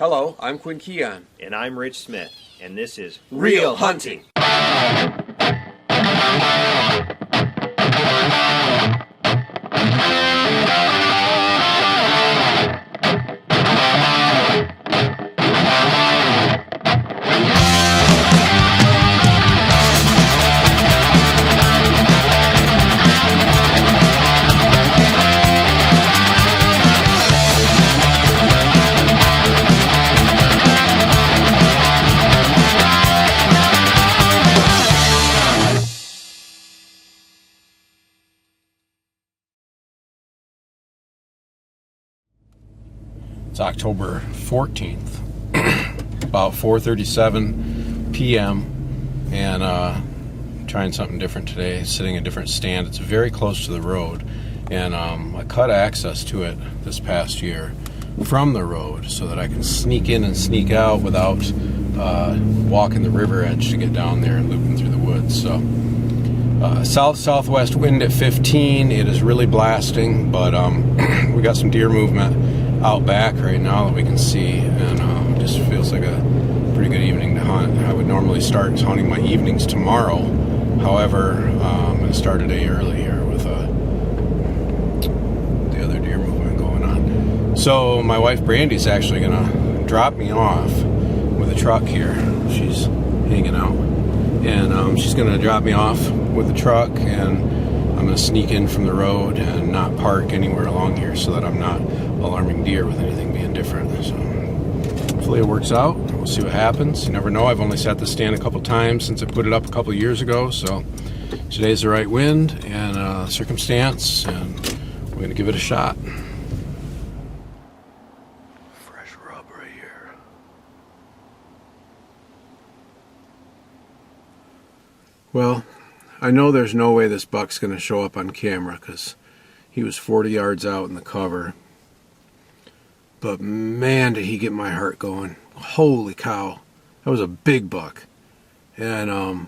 Hello, I'm Quinn. And I'm Rich Smith, and this is Real Hunting. It's October 14th, about 4:37 p.m. and trying something different today, sitting in a different stand. It's very close to the road, and I cut access to it this past year from the road so that I can sneak in and sneak out without walking the river edge to get down there and looping through the woods. So south-southwest wind at 15. It is really blasting, but we got some deer movement out back right now that we can see, and it just feels like a pretty good evening to hunt. I would normally start hunting my evenings tomorrow. However, I'm going to start a day early here with the other deer movement going on. So my wife Brandy's actually going to drop me off with a truck here. She's hanging out, and she's going to drop me off with the truck, and I'm going to sneak in from the road and not park anywhere along here so that I'm not alarming deer with anything being different. So hopefully it works out. We'll see what happens. You never know. I've only sat the stand a couple times since I put it up a couple years ago, so today's the right wind and circumstance, and we're going to give it a shot. Fresh rub right here. Well, I know there's no way this buck's going to show up on camera because he was 40 yards out in the cover. But man, did he get my heart going. Holy cow. That was a big buck. And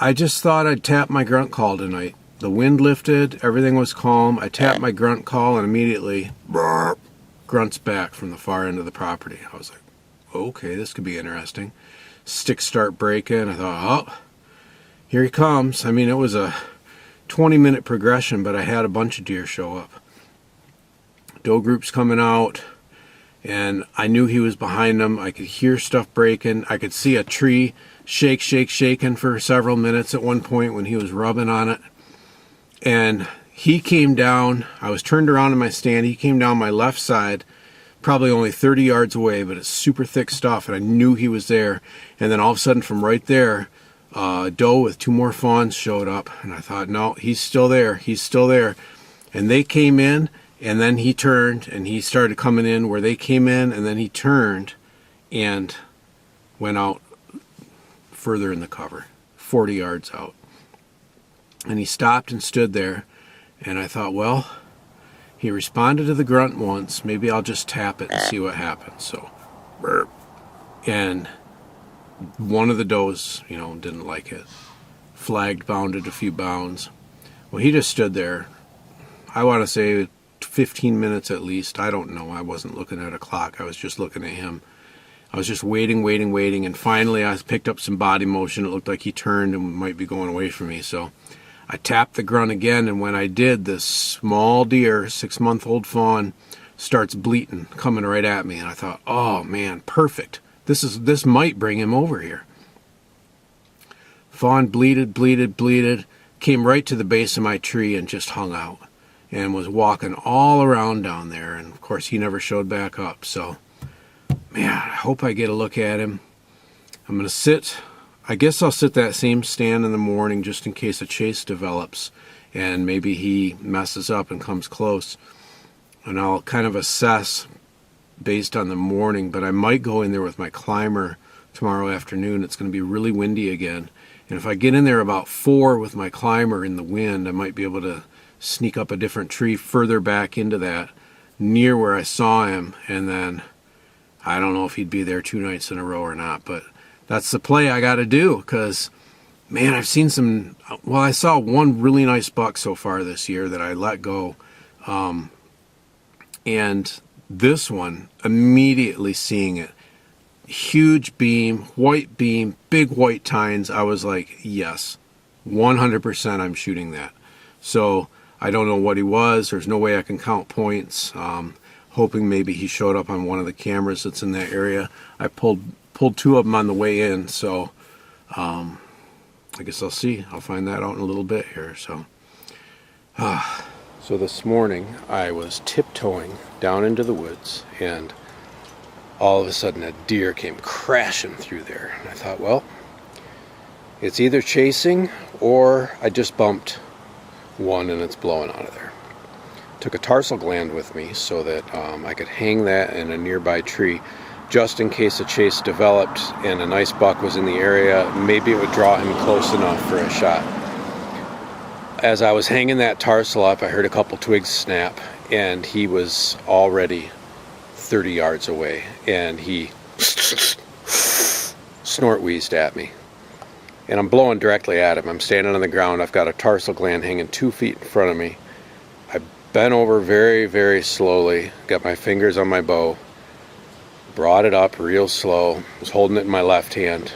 I just thought I'd tap my grunt call tonight. The wind lifted, everything was calm. I tapped my grunt call, and immediately grunts back from the far end of the property. I was like, okay, this could be interesting. Sticks start breaking. I thought, oh, here he comes. I mean, it was a 20-minute progression, but I had a bunch of deer show up. Doe groups coming out, and I knew he was behind them. I could hear stuff breaking. I could see a tree shaking for several minutes at one point when he was rubbing on it. And he came down. I was turned around in my stand. He came down my left side, probably only 30 yards away, but it's super thick stuff, and I knew he was there. And then all of a sudden from right there, doe with two more fawns showed up, and I thought, no, he's still there. He's still there. And they came in, and then he turned, and he started coming in where they came in, and then he turned and went out further in the cover, 40 yards out. And he stopped and stood there, and I thought, well, he responded to the grunt once. Maybe I'll just tap it and see what happens. So, burp. And one of the does, didn't like it. Flagged, bounded a few bounds. Well, he just stood there. I want to say 15 minutes at least. I don't know. I wasn't looking at a clock. I was just looking at him. I was just waiting, and finally I picked up some body motion. It looked like he turned and might be going away from me. So I tapped the grunt again, and when I did, this small deer, 6-month-old fawn, starts bleating, coming right at me. And I thought, oh man, perfect. This might bring him over here. Fawn bleated, came right to the base of my tree and just hung out, and was walking all around down there. And of course he never showed back up. So man, I hope I get a look at him. I'm going to sit. I guess I'll sit that same stand in the morning just in case a chase develops and maybe he messes up and comes close. And I'll kind of assess based on the morning, but I might go in there with my climber tomorrow afternoon. It's going to be really windy again. And if I get in there about 4 with my climber in the wind, I might be able to sneak up a different tree further back into that near where I saw him, and then I don't know if he'd be there 2 nights in a row or not, but that's the play I got to do, because man, I've seen some, well, I saw one really nice buck so far this year that I let go, and This one, immediately seeing it, huge beam, white beam, big white tines. I was like, yes, 100% I'm shooting that. So I don't know what he was. There's no way I can count points. Hoping maybe he showed up on one of the cameras that's in that area. I pulled two of them on the way in, so I guess I'll see. I'll find that out in a little bit here. So this morning I was tiptoeing down into the woods, and all of a sudden a deer came crashing through there. And I thought, well, it's either chasing or I just bumped one and it's blowing out of there. Took a tarsal gland with me so that I could hang that in a nearby tree just in case a chase developed and a nice buck was in the area. Maybe it would draw him close enough for a shot. As I was hanging that tarsal up, I heard a couple twigs snap, and he was already 30 yards away, and he snort wheezed at me. And I'm blowing directly at him. I'm standing on the ground. I've got a tarsal gland hanging 2 feet in front of me. I bent over very, very slowly, got my fingers on my bow, brought it up real slow, was holding it in my left hand.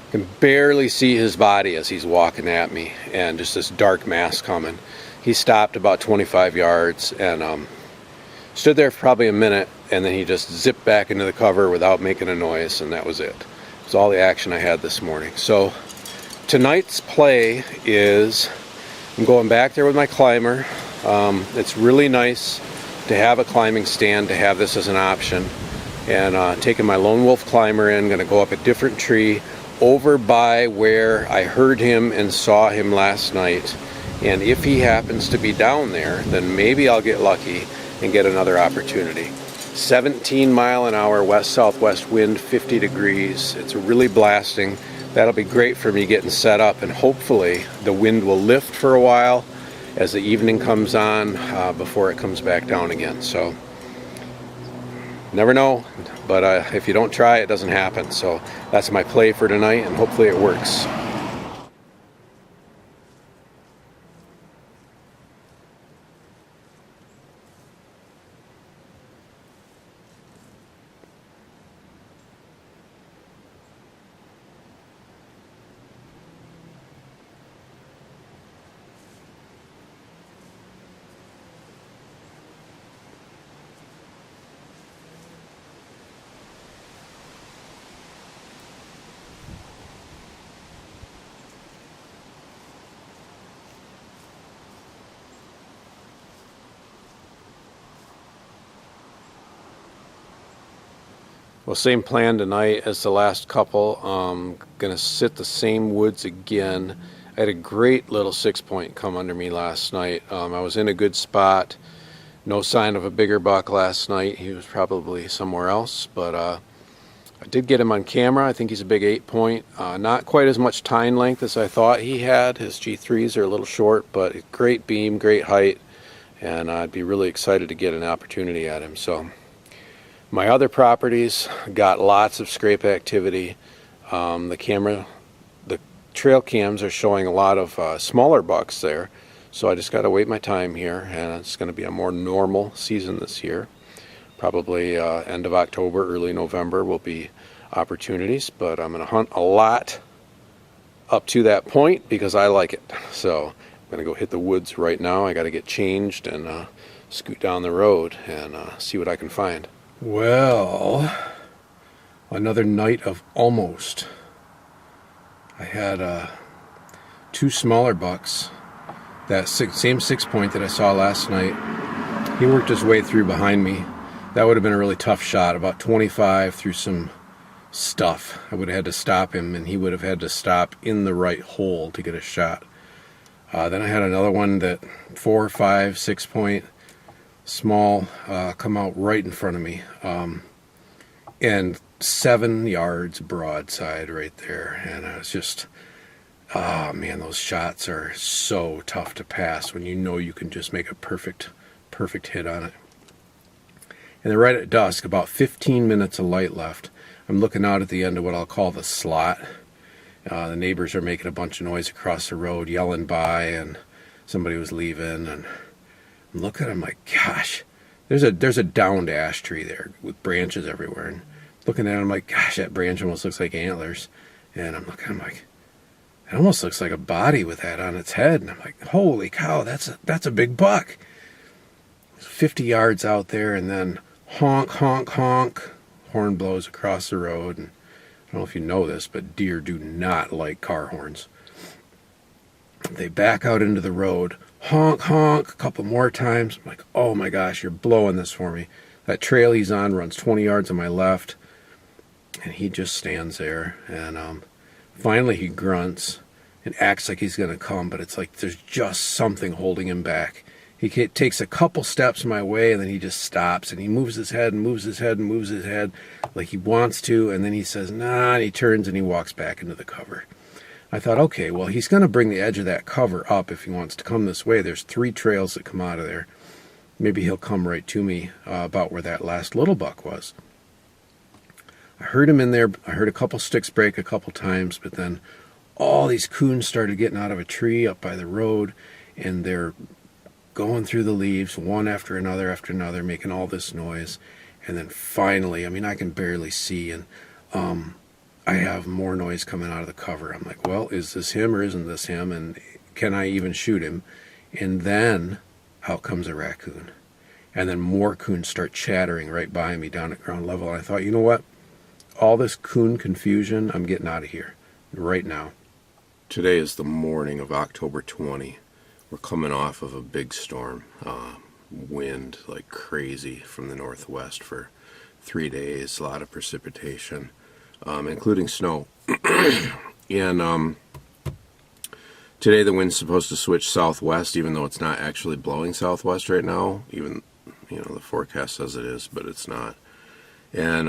I can barely see his body as he's walking at me, and just this dark mass coming. He stopped about 25 yards and stood there for probably a minute, and then he just zipped back into the cover without making a noise, and that was it. It was all the action I had this morning. So tonight's play is I'm going back there with my climber. It's really nice to have a climbing stand, to have this as an option, and taking my lone wolf climber in. Going to go up a different tree over by where I heard him and saw him last night, and if he happens to be down there, then maybe I'll get lucky and get another opportunity. 17 mile an hour west-southwest wind, 50 degrees. It's really blasting. That'll be great for me getting set up, and hopefully the wind will lift for a while as the evening comes on before it comes back down again. So never know, but if you don't try, it doesn't happen. So that's my play for tonight, and hopefully it works. Well, same plan tonight as the last couple. Gonna sit the same woods again. I had a great little 6-point come under me last night. I was in a good spot. No sign of a bigger buck last night. He was probably somewhere else, but I did get him on camera. I think he's a big 8-point. Not quite as much tine length as I thought he had. His G3s are a little short, but great beam, great height, and I'd be really excited to get an opportunity at him. So my other properties got lots of scrape activity. The trail cams are showing a lot of smaller bucks there, so I just got to wait my time here, and it's going to be a more normal season this year. Probably end of October, early November will be opportunities, but I'm going to hunt a lot up to that point because I like it. So I'm going to go hit the woods right now. I got to get changed and scoot down the road and see what I can find. Well, another night of almost. I had 2 smaller bucks. That same 6-point that I saw last night, he worked his way through behind me. That would have been a really tough shot, about 25 through some stuff. I would have had to stop him, and he would have had to stop in the right hole to get a shot. Then I had another one that 4, 5, 6-point, small, come out right in front of me, and 7 yards broadside right there. And I was just, oh man, those shots are so tough to pass when you know you can just make a perfect hit on it. And then right at dusk, about 15 minutes of light left, I'm looking out at the end of what I'll call the slot. The neighbors are making a bunch of noise across the road, yelling by, and somebody was leaving, and I'm looking, I'm like, gosh, there's a downed ash tree there with branches everywhere. And looking at it, I'm like, gosh, that branch almost looks like antlers. And I'm like, it almost looks like a body with that on its head. And I'm like, holy cow, that's a big buck. 50 yards out there, and then honk, honk, honk. Horn blows across the road. And I don't know if you know this, but deer do not like car horns. They back out into the road, honk, honk, a couple more times. I'm like, oh my gosh, you're blowing this for me. That trail he's on runs 20 yards on my left, and he just stands there. And finally he grunts and acts like he's going to come, but it's like there's just something holding him back. He takes a couple steps my way, and then he just stops, and he moves his head and moves his head and moves his head like he wants to, and then he says, nah, and he turns and he walks back into the cover. I thought, okay, well, he's going to bring the edge of that cover up if he wants to come this way. There's 3 trails that come out of there. Maybe he'll come right to me about where that last little buck was. I heard him in there. I heard a couple sticks break a couple times, but then all these coons started getting out of a tree up by the road, and they're going through the leaves one after another, making all this noise. And then finally, I mean, I can barely see, and I have more noise coming out of the cover. I'm like, well, is this him or isn't this him? And can I even shoot him? And then out comes a raccoon. And then more coons start chattering right by me down at ground level. And I thought, you know what? All this coon confusion, I'm getting out of here right now. Today is the morning of October 20. We're coming off of a big storm. Wind like crazy from the northwest for 3 days. A lot of precipitation, including snow. And today the wind's supposed to switch southwest, even though it's not actually blowing southwest right now. Even, the forecast says it is, but it's not. And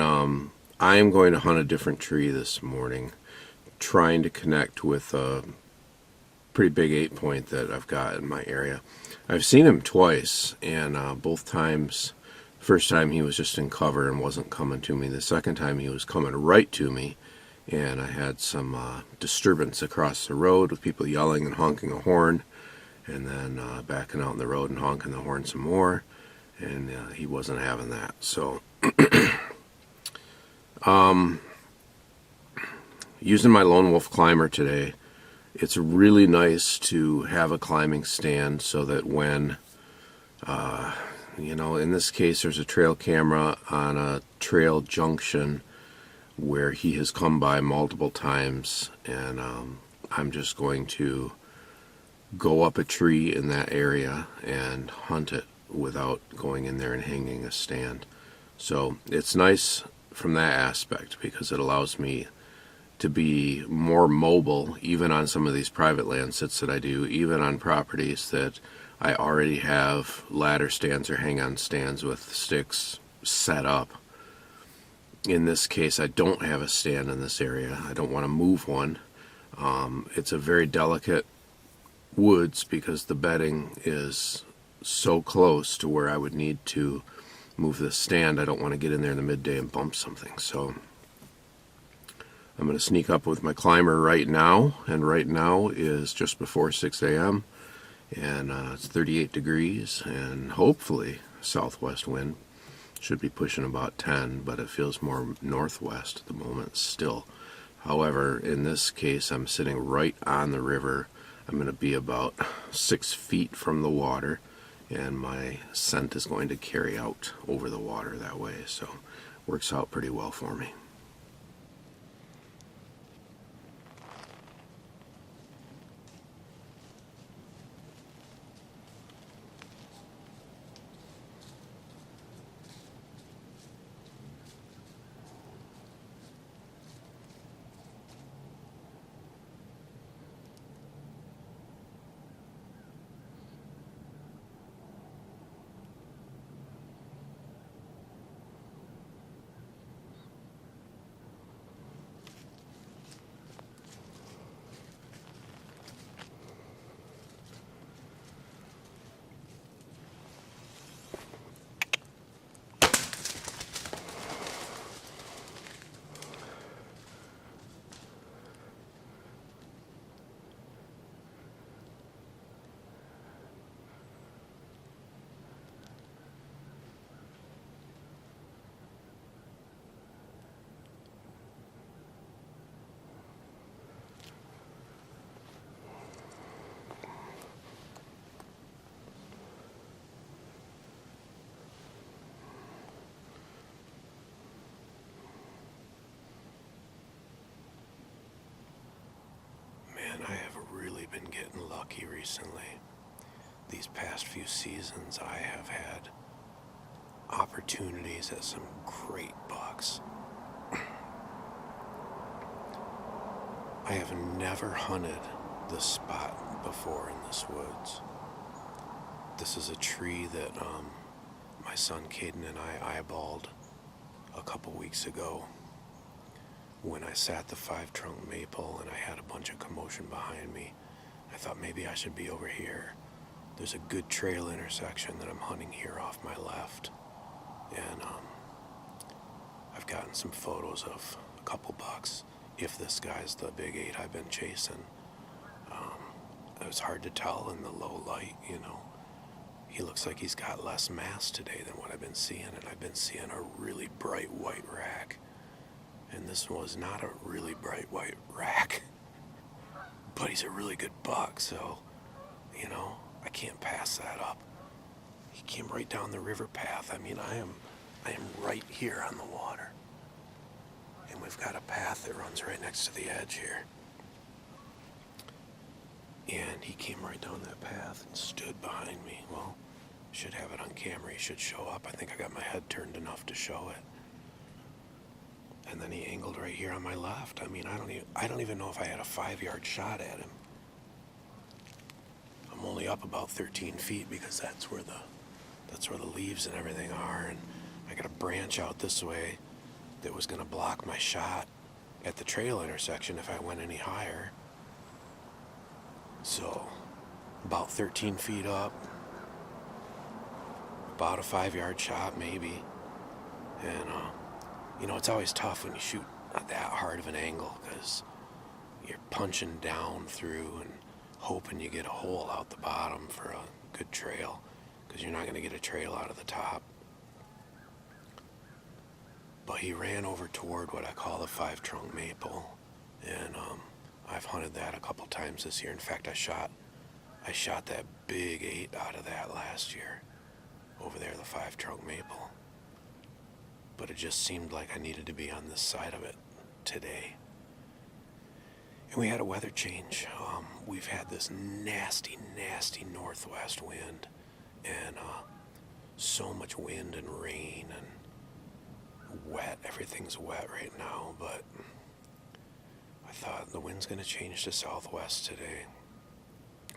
I am going to hunt a different tree this morning, trying to connect with a pretty big 8-point that I've got in my area. I've seen him twice, and both times, first time he was just in cover and wasn't coming to me. The second time he was coming right to me, and I had some disturbance across the road with people yelling and honking a horn, and then backing out in the road and honking the horn some more, and he wasn't having that. So using my Lone Wolf Climber today, it's really nice to have a climbing stand so that when, in this case, there's a trail camera on a trail junction where he has come by multiple times, and I'm just going to go up a tree in that area and hunt it without going in there and hanging a stand. So it's nice from that aspect because it allows me to be more mobile, even on some of these private land sits that I do, even on properties that I already have ladder stands or hang-on stands with sticks set up. In this case, I don't have a stand in this area. I don't want to move one. It's a very delicate woods because the bedding is so close to where I would need to move this stand. I don't want to get in there in the midday and bump something. So I'm going to sneak up with my climber right now, and right now is just before 6 a.m. and it's 38 degrees, and hopefully southwest wind should be pushing about 10, but it feels more northwest at the moment still. However, in this case, I'm sitting right on the river. I'm going to be about 6 feet from the water, and my scent is going to carry out over the water that way, so works out pretty well for me. Man, I have really been getting lucky recently. These past few seasons, I have had opportunities at some great bucks. I have never hunted this spot before in this woods. This is a tree that my son Caden and I eyeballed a couple weeks ago when I sat the 5-trunk maple and I had a bunch of commotion behind me. I thought maybe I should be over here. There's a good trail intersection that I'm hunting here off my left. And I've gotten some photos of a couple bucks, if this guy's the big 8 I've been chasing. It was hard to tell in the low light, you know. He looks like he's got less mass today than what I've been seeing, and I've been seeing a really bright white rack. And this was not a really bright white rack, but he's a really good buck, so, you know, I can't pass that up. He came right down the river path. I mean, I am right here on the water. And we've got a path that runs right next to the edge here. And he came right down that path and stood behind me. Well, should have it on camera. He should show up. I think I got my head turned enough to show it. And then he angled right here on my left. I mean, I don't even know if I had a 5-yard shot at him. I'm only up about 13 feet because that's where the leaves and everything are, and I got a branch out this way that was going to block my shot at the trail intersection if I went any higher. So, about 13 feet up, about a 5-yard shot maybe, and you know, it's always tough when you shoot at that hard of an angle because you're punching down through and hoping you get a hole out the bottom for a good trail, because you're not going to get a trail out of the top. But he ran over toward what I call the 5-trunk maple, and I've hunted that a couple times this year. In fact, I shot that big 8 out of that last year over there, the 5-trunk maple. But it just seemed like I needed to be on this side of it today. And we had a weather change. We've had this nasty, nasty northwest wind, and so much wind and rain and wet. Everything's wet right now, but I thought the wind's going to change to southwest today.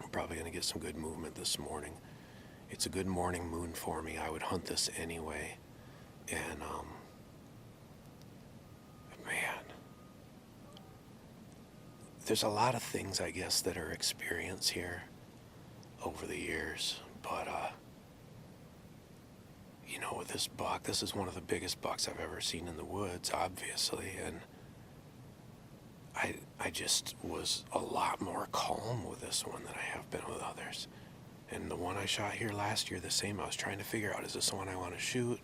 I'm probably going to get some good movement this morning. It's a good morning moon for me. I would hunt this anyway. And, man, there's a lot of things, I guess, that are experienced here over the years. But, you know, with this buck, this is one of the biggest bucks I've ever seen in the woods, obviously. And I just was a lot more calm with this one than I have been with others. And the one I shot here last year, the same. I was trying to figure out, is this the one I want to shoot?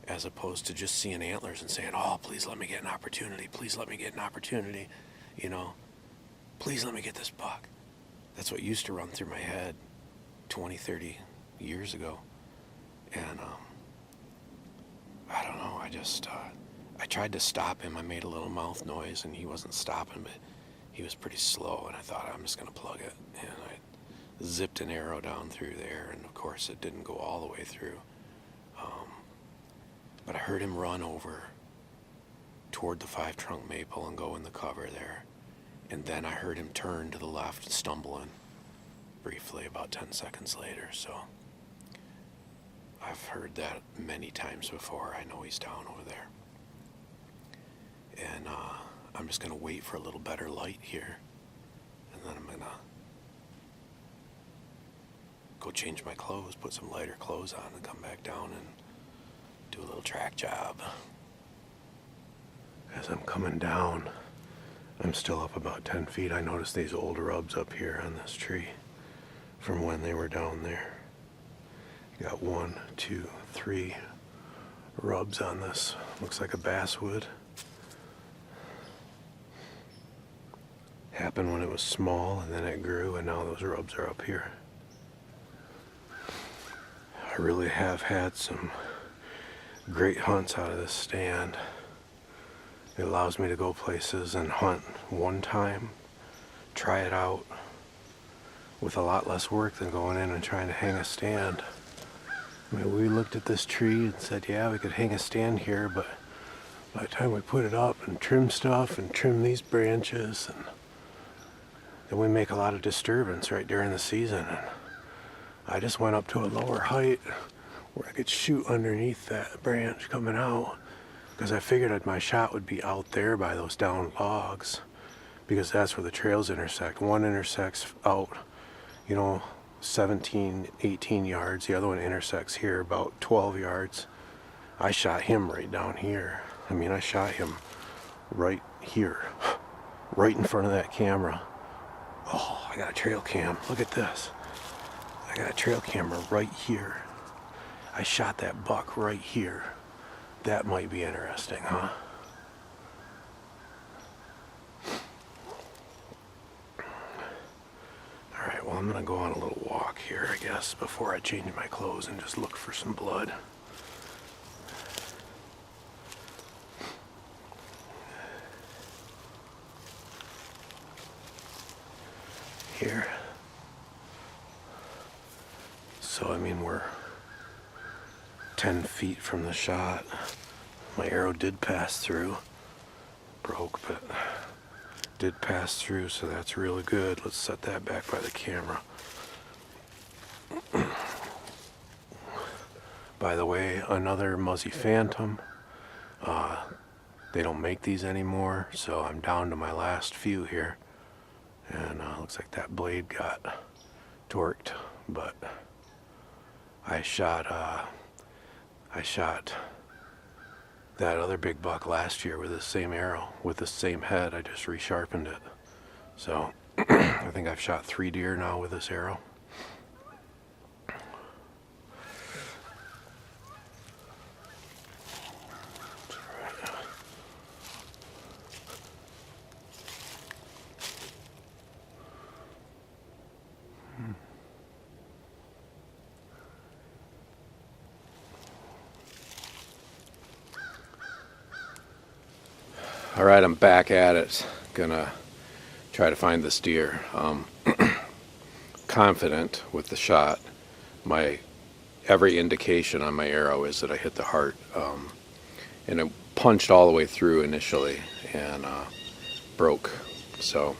As opposed to just seeing antlers and saying, oh, please let me get an opportunity. Please let me get an opportunity. You know, please let me get this buck. That's what used to run through my head 20, 30 years ago. And I don't know, I tried to stop him. I made a little mouth noise and he wasn't stopping, but he was pretty slow, and I thought, I'm just going to plug it. And I zipped an arrow down through there, and of course it didn't go all the way through. But I heard him run over toward the 5-trunk maple and go in the cover there. And then I heard him turn to the left, stumbling briefly about 10 seconds later. So I've heard that many times before. I know he's down over there. And I'm just going to wait for a little better light here. And then I'm going to go change my clothes, put some lighter clothes on, and come back down and do a little track job. As I'm coming down, I'm still up about 10 feet. I noticed these old rubs up here on this tree from when they were down there. You got 1, 2, 3 rubs on this. Looks like a basswood. Happened when it was small, and then it grew, and now those rubs are up here. I really have had some great hunts out of this stand. It allows me to go places and hunt one time try it out with a lot less work than going in and trying to hang a stand. I mean, we looked at this tree and said, yeah, we could hang a stand here, but by the time we put it up and trim stuff and trim these branches, and then we make a lot of disturbance right during the season. And I just went up to a lower height where I could shoot underneath that branch coming out, because I figured my shot would be out there by those downed logs, because that's where the trails intersect. One intersects out, 17, 18 yards. The other one intersects here about 12 yards. I shot him right down here. I mean, I shot him right here, right in front of that camera. Oh, I got a trail cam. Look at this. I got a trail camera right here. I shot that buck right here. That might be interesting, huh? Alright, well, I'm gonna go on a little walk here, I guess, before I change my clothes and just look for some blood. Here. So, I mean, we're 10 feet from the shot. My arrow did pass through. Broke, but did pass through, so that's really good. Let's set that back by the camera. By the way, another Muzzy Phantom. They don't make these anymore, so I'm down to my last few here. And looks like that blade got torqued, but I shot that other big buck last year with the same arrow, with the same head. I just resharpened it. So I think I've shot 3 deer now with this arrow. All right, I'm back at it. Gonna try to find this deer. Confident with the shot. Every indication on my arrow is that I hit the heart, and it punched all the way through initially and broke. So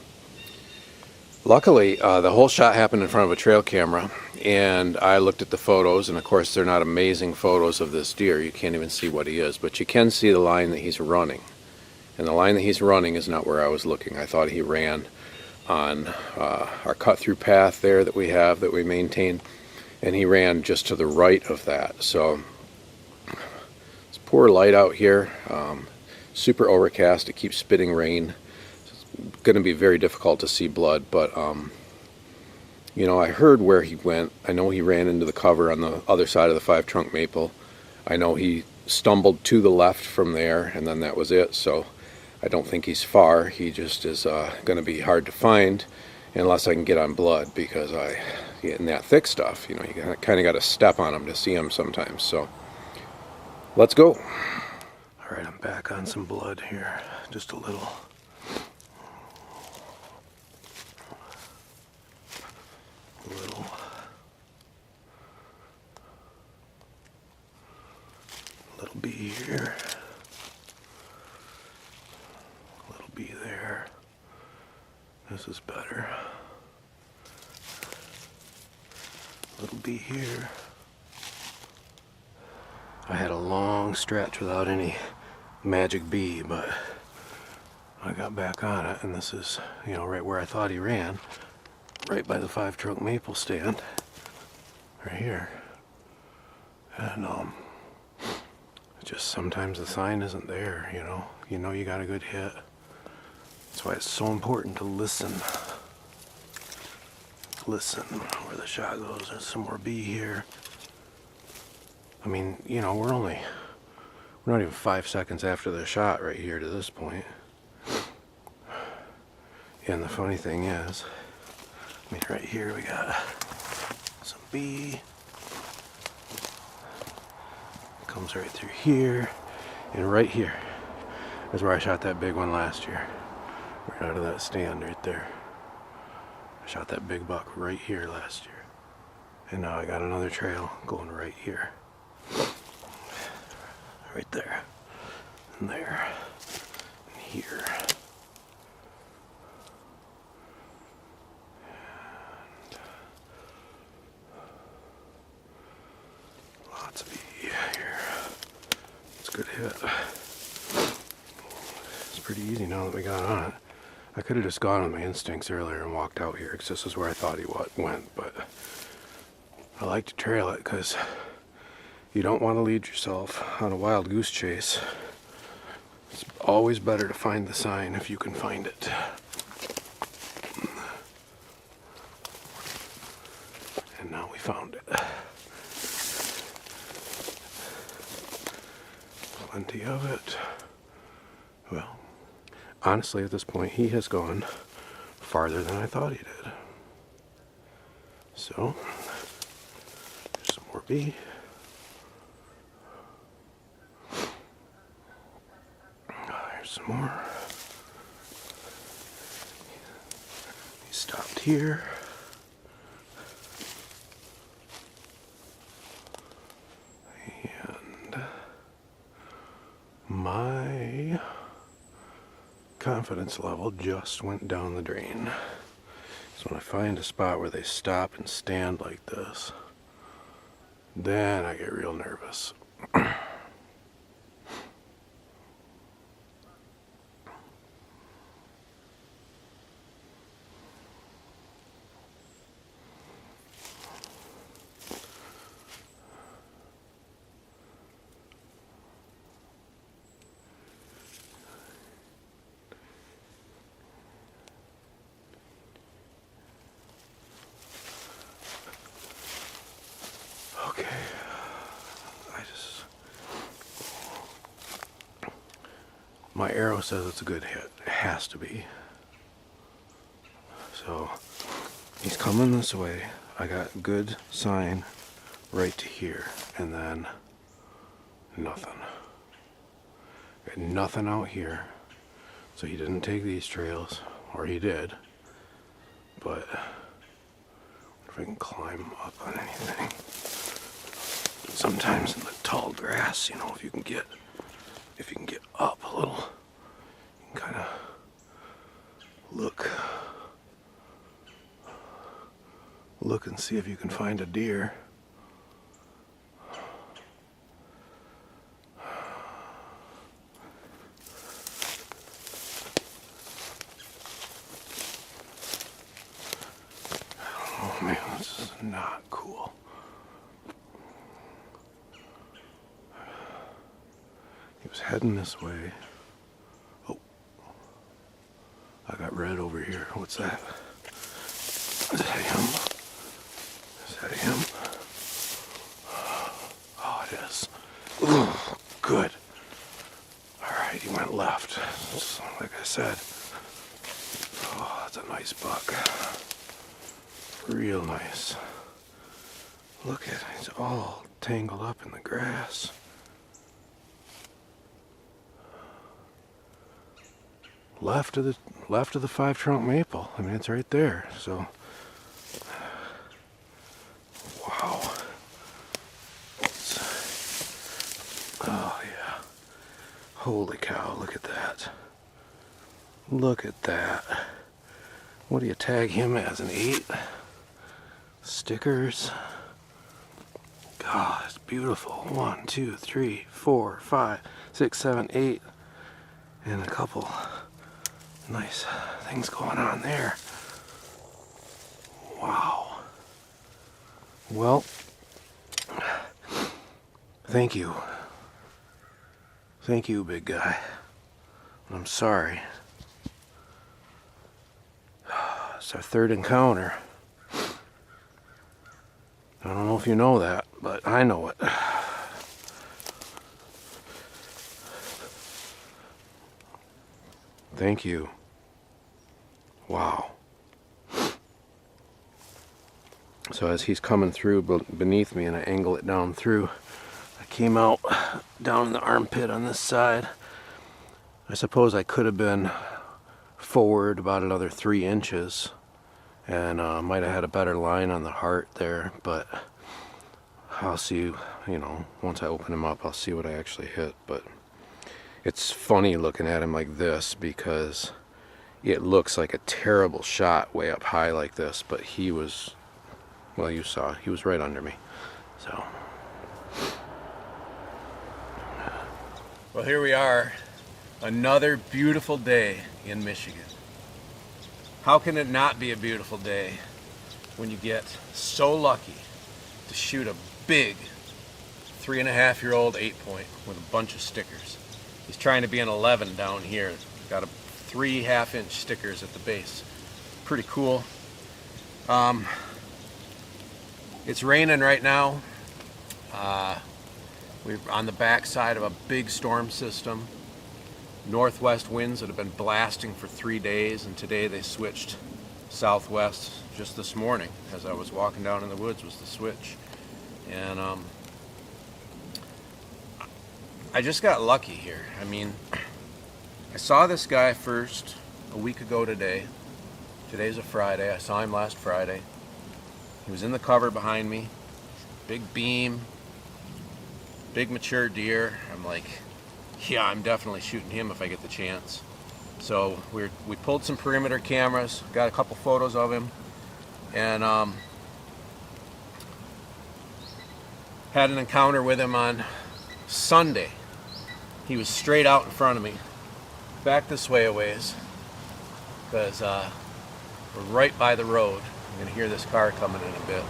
luckily, the whole shot happened in front of a trail camera, and I looked at the photos, and of course they're not amazing photos of this deer. You can't even see what he is, but you can see the line that he's running. And the line that he's running is not where I was looking. I thought he ran on our cut-through path there that we have, that we maintain, and he ran just to the right of that. So it's poor light out here, super overcast. It keeps spitting rain. It's going to be very difficult to see blood, but I heard where he went. I know he ran into the cover on the other side of the 5-trunk maple. I know he stumbled to the left from there, and then that was it. So I don't think he's far. He just is going to be hard to find unless I can get on blood, because in that thick stuff, you kind of got to step on him to see him sometimes. So let's go. All right, I'm back on some blood here, just a little. Little bee here. Be there. This is better. Little bee here. I had a long stretch without any magic bee, but I got back on it, and this is, right where I thought he ran, right by the 5-trunk maple stand, right here. And just sometimes the sign isn't there, you got a good hit. That's why it's so important to listen. Listen where the shot goes. There's some more bee here. I mean, we're not even 5 seconds after the shot right here to this point. And the funny thing is, right here we got some bee. Comes right through here, and right here is where I shot that big one last year. Right out of that stand right there. I shot that big buck right here last year. And now I got another trail going right here. Right there. And there. And here. And lots of E here. It's a good hit. It's pretty easy now that we got on it. I could have just gone on my instincts earlier and walked out here because this is where I thought he went, but I like to trail it because you don't want to lead yourself on a wild goose chase. It's always better to find the sign if you can find it. And now we found it. Plenty of it. Well, honestly, at this point, he has gone farther than I thought he did. So, there's some more B. There's some more. He stopped here. And my confidence level just went down the drain. So when I find a spot where they stop and stand like this, then I get real nervous. Okay, my arrow says it's a good hit. It has to be. So he's coming this way. I got good sign right to here, and then nothing. Got nothing out here. So he didn't take these trails, or he did, but if I can climb up on anything. Sometimes in the tall grass, you know, if you can get up a little, you can kind of look and see if you can find a deer. Oh man, this is not cool. He was heading this way. Oh, I got red over here. What's that? Is that him? Is that him? Oh, it is. Ooh, good. All right, he went left. Just like I said. Oh, that's a nice buck. Real nice. Look at it. He's all tangled up in the grass. Left of the 5-trunk maple. I mean, it's right there. So, wow. Oh yeah. Holy cow! Look at that. Look at that. What do you tag him as? An 8? Stickers. God, it's beautiful. 1, 2, 3, 4, 5, 6, 7, 8, and a couple nice things going on there. Wow. Well, thank you. Thank you, big guy. I'm sorry. It's our third encounter. I don't know if you know that, but I know it. Thank you. Wow. So as he's coming through beneath me and I angle it down through, I came out down in the armpit on this side. I suppose I could have been forward about another 3 inches and might have had a better line on the heart there, but I'll see, you know, once I open him up, I'll see what I actually hit. But it's funny looking at him like this because it looks like a terrible shot way up high like this, but he was, well, you saw, he was right under me. So, well, here we are, another beautiful day in Michigan. How can it not be a beautiful day when you get so lucky to shoot a big 3.5-year-old 8-point with a bunch of stickers? He's trying to be an 11 down here. Got a 3 half-inch stickers at the base. Pretty cool. It's raining right now. We're on the backside of a big storm system. Northwest winds that have been blasting for 3 days, and today they switched southwest just this morning. As I was walking down in the woods was the switch. And I just got lucky here. I mean, I saw this guy first a week ago today. Today's a Friday. I saw him last Friday. He was in the cover behind me. Big beam, big mature deer. I'm like, yeah, I'm definitely shooting him if I get the chance. So we pulled some perimeter cameras, got a couple photos of him, and had an encounter with him on Sunday. He was straight out in front of me. Back this way a ways, because we're right by the road. I'm going to hear this car coming in a bit.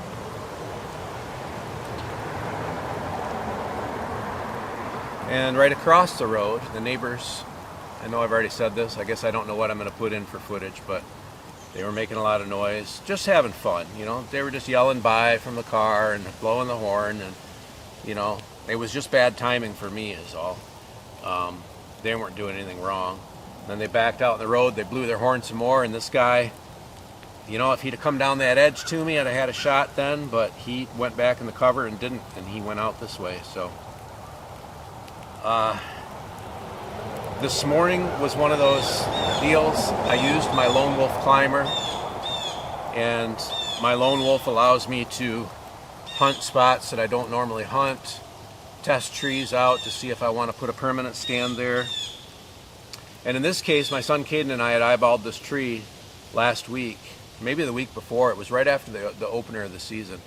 And right across the road, the neighbors, I know I've already said this, I guess I don't know what I'm going to put in for footage, but they were making a lot of noise, just having fun, you know. They were just yelling by from the car and blowing the horn, and, you know, it was just bad timing for me is all. They weren't doing anything wrong. Then they backed out in the road, they blew their horn some more, and this guy, you know, if he'd have come down that edge to me, I'd have had a shot then, but he went back in the cover and didn't, and he went out this way, so. This morning was one of those deals. I used my Lone Wolf climber, and my Lone Wolf allows me to hunt spots that I don't normally hunt, test trees out to see if I want to put a permanent stand there. And in this case, my son Caden and I had eyeballed this tree last week, maybe the week before. It was right after the opener of the season.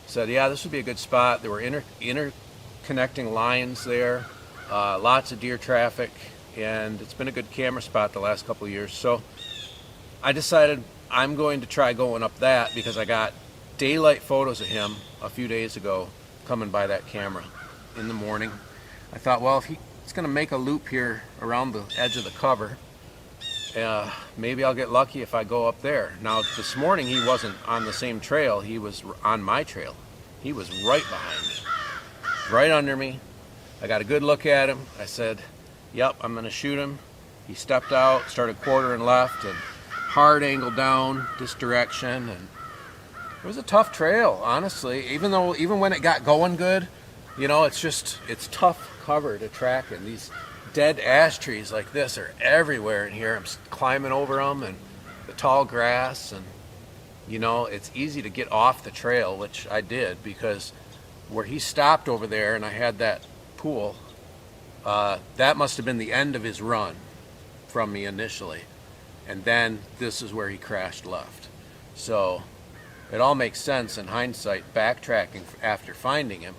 Said, yeah, this would be a good spot. There were interconnecting lines there. Lots of deer traffic, and it's been a good camera spot the last couple of years. So I decided I'm going to try going up that because I got daylight photos of him a few days ago coming by that camera in the morning. I thought, well, if he's going to make a loop here around the edge of the cover, maybe I'll get lucky if I go up there. Now, this morning he wasn't on the same trail. He was on my trail. He was right behind me, right under me. I got a good look at him. I said, yep, I'm going to shoot him. He stepped out, started quartering left, and hard angle down this direction. And it was a tough trail, honestly. Even when it got going good, you know, it's tough cover to track in. These dead ash trees like this are everywhere in here. I'm climbing over them, and the tall grass, and, you know, it's easy to get off the trail, which I did, because where he stopped over there and I had that pool, that must have been the end of his run from me initially, and then this is where he crashed left. So it all makes sense in hindsight, backtracking after finding him,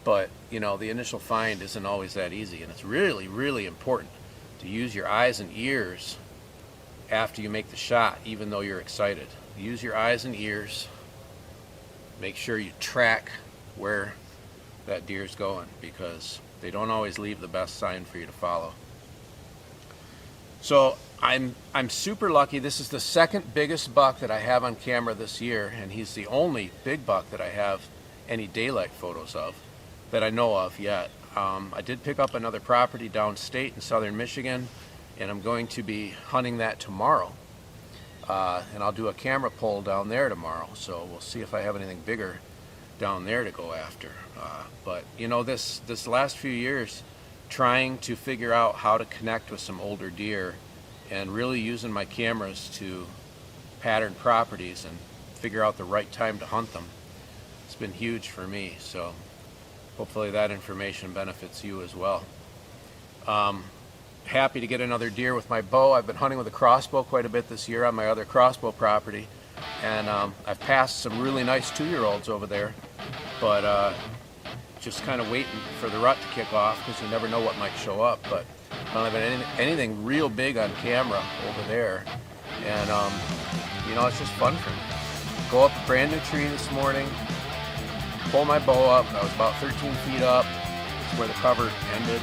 but, you know, the initial find isn't always that easy, and it's really, really important to use your eyes and ears after you make the shot, even though you're excited. Use your eyes and ears, make sure you track where that deer's going, because they don't always leave the best sign for you to follow. So I'm super lucky. This is the second biggest buck that I have on camera this year, and he's the only big buck that I have any daylight photos of that I know of yet. I did pick up another property downstate in southern Michigan, and I'm going to be hunting that tomorrow. And I'll do a camera pull down there tomorrow, so we'll see if I have anything bigger down there to go after. But, you know, this last few years, trying to figure out how to connect with some older deer and really using my cameras to pattern properties and figure out the right time to hunt them. It's been huge for me, so hopefully that information benefits you as well. Happy to get another deer with my bow. I've been hunting with a crossbow quite a bit this year on my other crossbow property, and I've passed some really nice 2-year-olds over there, but just kind of waiting for the rut to kick off because you never know what might show up. But I don't have anything real big on camera over there, and you know, it's just fun for me. Go up a brand new tree this morning, pull my bow up. I was about 13 feet up. That's where the cover ended.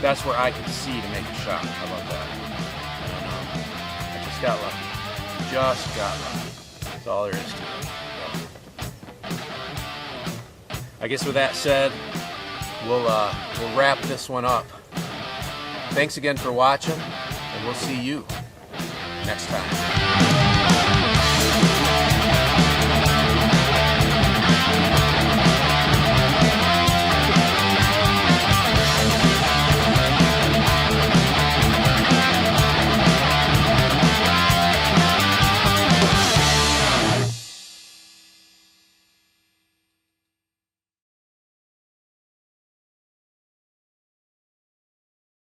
That's where I could see to make a shot. How about that? And I just got lucky. Just got lucky. That's all there is to it. So, I guess with that said, we'll wrap this one up. Thanks again for watching, and we'll see you next time.